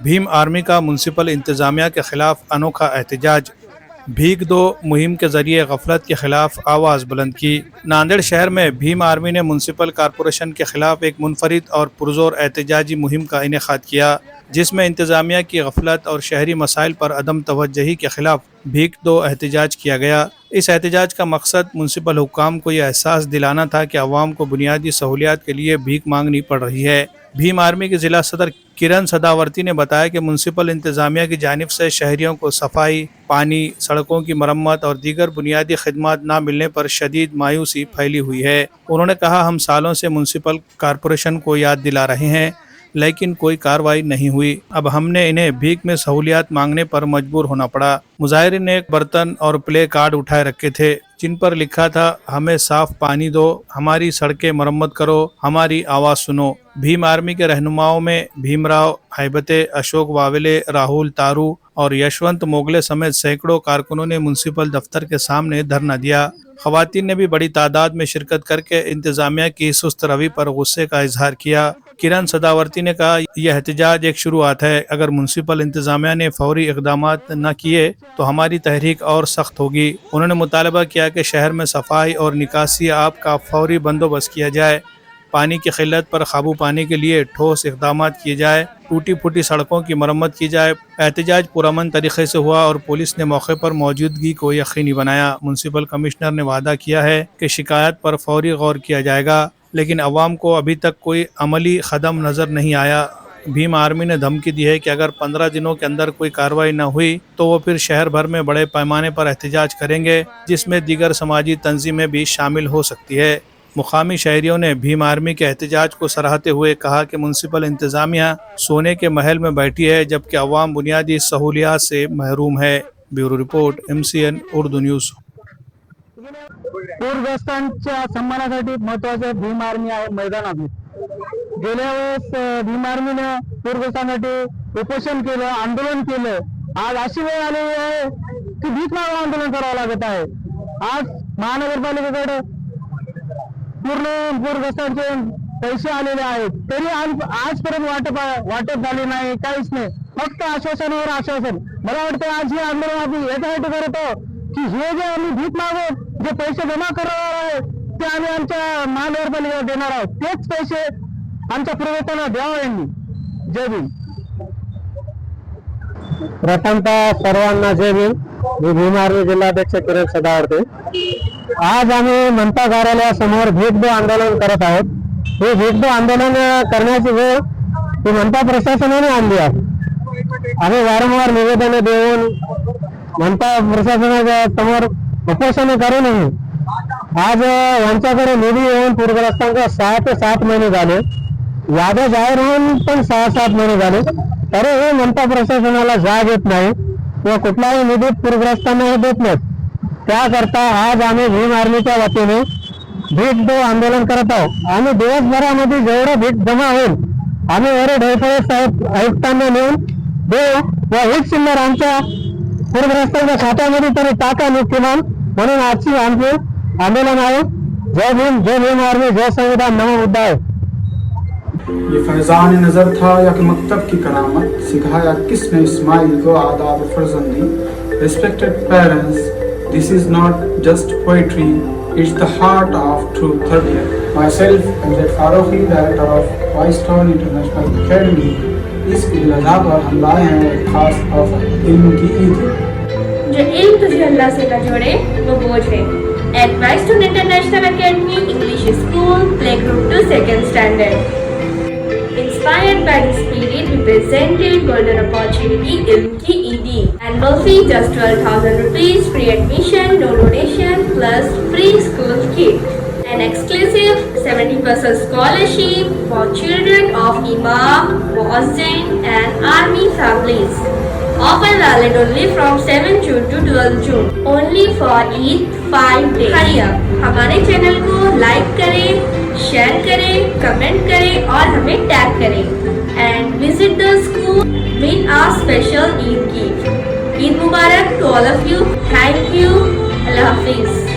Bhim army का municipal इंतज़ामिया के ख़िलाफ़ अनोखा एहतजाज। भीख दो मुहिम के ज़रिए गफलत के ख़िलाफ़ आवाज़ बुलंद की। नांदेड़ शहर में भीम आर्मी ने म्यूनसिपल कॉरपोरेशन के ख़िलाफ़ एक मुनफरिद और पुरज़ोर एहतजाजी मुहिम का इनेकाद किया, जिसमें इंतज़ामिया की गफलत और शहरी मसाइल पर अदम तवज्जही के ख़िलाफ़ भीख दो एहतजाज किया गया। इस एहतजाज का मकसद म्यूनसिपल हुक्काम को यह एहसास दिलाना था कि अवाम को बुनियादी सहूलियात के लिए भीख मांगनी पड़ रही है। भीम आर्मी के ज़िला सदर किरण सदावर्ती ने बताया कि म्यूनसिपल इंतज़ामिया की जानिब से शहरियों को सफाई, पानी, सड़कों की मरम्मत और दीगर बुनियादी खदमात ना मिलने पर शदीद मायूसी फैली हुई है। उन्होंने कहा, हम सालों से म्यूनसिपल कॉरपोरेशन को याद दिला रहे हैं, लेकिन कोई कार्रवाई नहीं हुई। अब हमने इन्हें भीख में सहूलियात मांगने पर मजबूर होना पड़ा। मुजाहिरीन ने बर्तन और प्ले कार्ड उठाए रखे थे, जिन पर लिखा था, हमें साफ पानी दो, हमारी सड़कें मरम्मत करो, हमारी आवाज़ सुनो। भीम आर्मी के रहनुमाओं में भीमराव हैबते, अशोक वावेले, राहुल तारू और यशवंत मोगले समेत सैकड़ों कारकुनों ने म्यूनसिपल दफ्तर के सामने धरना दिया। खवातीन ने भी बड़ी तादाद में शिरकत करके इंतज़ामिया की सुस्त रवि पर गुस्से का इजहार किया। किरण सदावर्ती ने कहा, यह एहतजाज एक शुरुआत है। अगर म्यूनसिपल इंतज़ामिया ने फौरी इक़दामात न किए तो हमारी तहरीक और सख्त होगी। उन्होंने मुतालबा किया कि शहर में सफाई और निकासी आब का फौरी बंदोबस्त किया जाए, पानी की किल्लत पर काबू पाने के लिए ठोस इक़दाम किए जाए, टूटी फूटी सड़कों की मरम्मत की जाए। एहतजाज पुरअमन तरीके से हुआ और पुलिस ने मौके पर मौजूदगी को यकीनी बनाया। म्यूनसिपल कमिश्नर ने वादा किया है कि शिकायत पर फौरी गौर किया जाएगा, लेकिन अवाम को अभी तक कोई अमली कदम नज़र नहीं आया। भीम आर्मी ने धमकी दी है कि अगर 15 दिनों के अंदर कोई कार्रवाई न हुई तो वो फिर शहर भर में बड़े पैमाने पर एहतजाज करेंगे, जिसमें दीगर समाजी तंजीमें भी शामिल हो सकती है। मुकामी शहरियों ने भीम आर्मी के एहतजाज को सराहते हुए कहा कि म्यूनसिपल इंतज़ामिया सोने के महल में बैठी है, जबकि अवाम बुनियादी सहूलियात से महरूम है। Bureau report, MCN Urdu news. पूरग्रस्तांच्या सन्मानासाठी महत्वाचं भीम आर्मी आहे मैदानात। गेल्या वेळेस भीम आर्मीने पूरग्रस्तांसाठी उपोषण केलं, आंदोलन केलं। आज अशी वेळ आलेली आहे की भीक मागून आंदोलन करावं लागत आहे। आज महानगरपालिकेकडे पूर्ण पूरग्रस्तांचे पैसे आलेले आहेत, तरी आजपर्यंत वाटप झाले नाही, काहीच नाही, फक्त आश्वासनावर आश्वासन। मला वाटतं आज हे आंदोलन आम्ही याच्यासाठी करत आहोत की हे जे आम्ही भीक मागून जे पैसे जमा करणार आहे ते आम्ही आमच्या महानगरपालिकेला देणार आहोत, तेच पैसे आमच्या पूर्वजांना द्यावं यांनी। जय भीम। प्रथमतः सर्वांना जय भीम। मी भीम आर्मी जिल्हाध्यक्ष किरण सदावर्ते। आज आम्ही मनपा कार्यालयासमोर भीक दो आंदोलन करत आहोत। हे भीक दो आंदोलन करण्याची वेळ ही मनपा प्रशासनाने आणली आहे। आम्ही वारंवार निवेदन देऊन मनपा प्रशासनाच्या समोर उपोषण करूनही आज यांच्याकडे निधी येऊन पूरग्रस्तांना 6 ते 7 महिने झाले, याद्या जाहीर होऊन पण 6-7 महिने झाले, तरीही मनपा प्रशासनाला जाग येत नाही किंवा कुठलाही निधी पूरग्रस्तांना देत नाहीत। त्याकरता आज आम्ही भीम आर्मीच्या वतीने भीक दो आंदोलन करत आहोत। आम्ही दिवसभरामध्ये जेवढं भीक जमा होईल आम्ही वरे ढेकळे साहेब आयुक्तांना नेऊन देऊ व हीच चिल्लर आमच्या पूरग्रस्तांच्या खात्यामध्ये तरी टाका किमान, म्हणून आजची आमचे आंदोलन आहे। जय भीम आर्मी, जय संविधान, नमो बुद्धाय। ये फैजान नजर था या कि मकतब की करामत, सिखाया किसने इस्माइल को आदाब फर्जंदी। Respected parents, this is not just poetry, it's the heart of true तर्बियत। Myself Amjad Farooqui, director of western international academy, इस ईद अज़हा पर हम लाए हैं एक खास ऑफर, इल्म की ईद। जो इल्म तुझे अल्लाह से न जोड़े वो बोझ है। At Whitestone International Academy English School, Playgroup to 2nd Standard. Inspired by the spirit, we presented golden opportunity Ilm Ki Eid. Annual fee just 12,000 rupees, free admission, no donation, plus free school kit. An exclusive 70% scholarship for children of Imam, Muazzin and Army families. Offer valid only from 7 June to 12 June. Only for Eid 5 days. Hurry up! हमारे channel को like करें, share करें, comment करें और हमें tag करें। And visit the school, win our special Eid gift. Eid Mubarak to all of you. Thank you. Allah Hafiz.